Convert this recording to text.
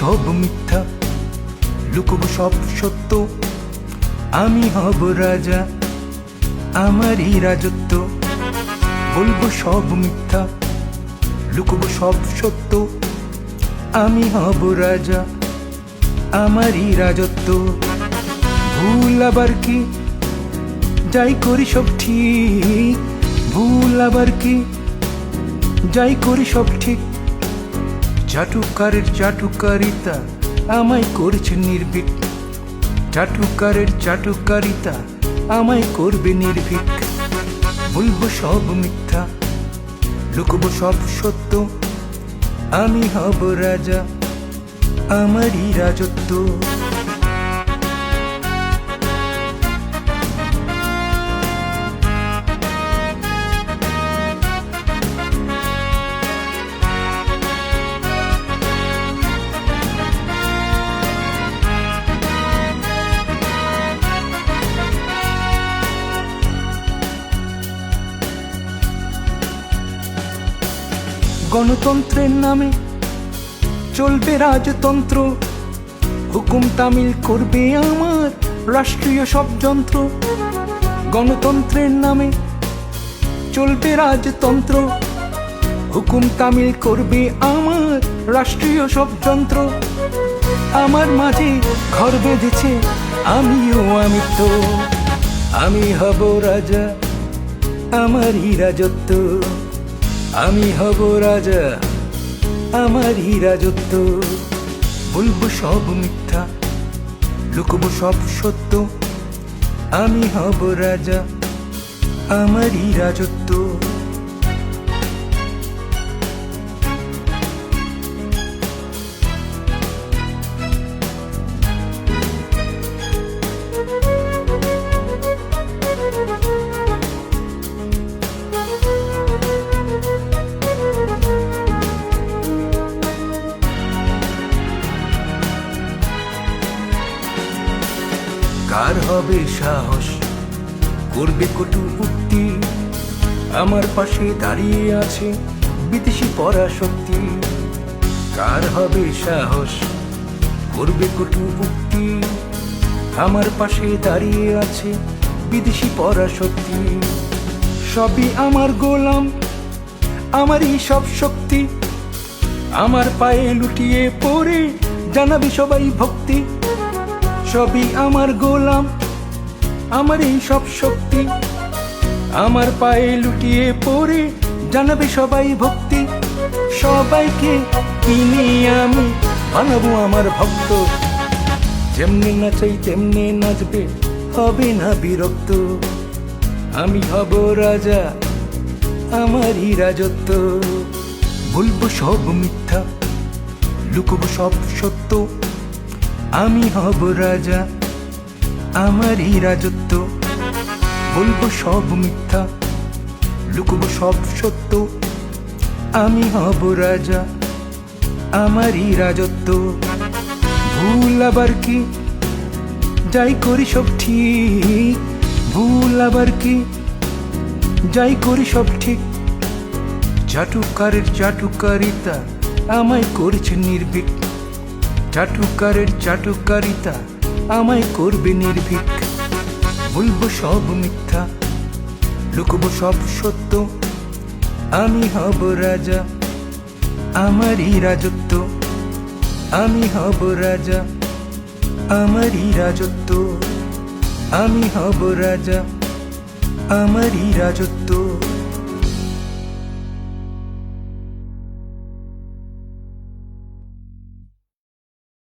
সব মিথ্যা, লুকবো সব সত্য, আমি হব রাজা, আমারই রাজত্ব। বলবো সব মিথ্যা, লুকবো সব সত্য, আমি হব রাজা, আমারই রাজত্ব। ভুল আবার কি, যাই করি সব ঠিক, ভুল আবার কি, যাই করি সব ঠিক। চাটুকারের চাটুকারিতা আমায় করেছে নির্ভীক, চাটুকারের চাটুকারিতা আমায় করবে নির্ভীক। বলবো সব মিথ্যা, লুকবো সব সত্য, আমি হব রাজা, আমারই রাজত্ব। গণতন্ত্রের নামে চলবে রাজতন্ত্র, হুকুম তামিল করবে আমার রাষ্ট্রীয় সব যন্ত্র। গণতন্ত্রের নামে চলবে রাজতন্ত্র, হুকুম তামিল করবে আমার রাষ্ট্রীয় সব যন্ত্র। আমার মাঝে ঘর বেঁধেছে আমিও আমিত্ব, আমি হব রাজা, আমারই রাজত্ব। আমি হব রাজা, আমারই রাজত্ব। বলবো সব মিথ্যা, লুকবো সব সত্য, আমি হব রাজা, আমারই রাজত্ব। কার হবে সাহস, করবে কটু উক্তি, আমার পাশে দাঁড়িয়ে আছে বিদেশি পরাশক্তি। কার হবে সাহস, করবে কটু উক্তি, আমার পাশে দাঁড়িয়ে আছে বিদেশি পরাশক্তি। সবই আমার গোলাম, আমারই সব শক্তি, আমার পায়ে লুটিয়ে পড়ে জানাবি সবাই ভক্তি। সবই আমার গোলাম, আমারই সব শক্তি, আমার পায়ে লুটিয়ে পড়ে জানাবে সবাই ভক্তি। সবাইকে কিনে আমি বানাবো আমার ভক্ত, যেমনি নাচাই তেমনি নাচবে, হবে না বিরক্ত। আমি হব রাজা, আমারই রাজত্ব। বলবো সব মিথ্যা, লুকবো সব সত্য, আমি হব রাজা, আমারই রাজত্ব। বলবো সব মিথ্যা, লুকবো সব সত্য, আমি হব রাজা, আমারই রাজত্ব। ভুল আবার কি, যাই করি সব ঠিক, ভুল আবার কি, যাই করি সব ঠিক। চাটুকারের চাটুকারিতা আমায় করেছে নির্ভীক, চাটুকারের চাটুকারিতা আমায় করবে নির্ভীক। বলবো সব মিথ্যা, লুকবো সব সত্য, আমি হব রাজা, আমারই রাজত্ব। আমি হব রাজা, আমারই রাজত্ব। আমি হব রাজা, আমারই রাজত্ব।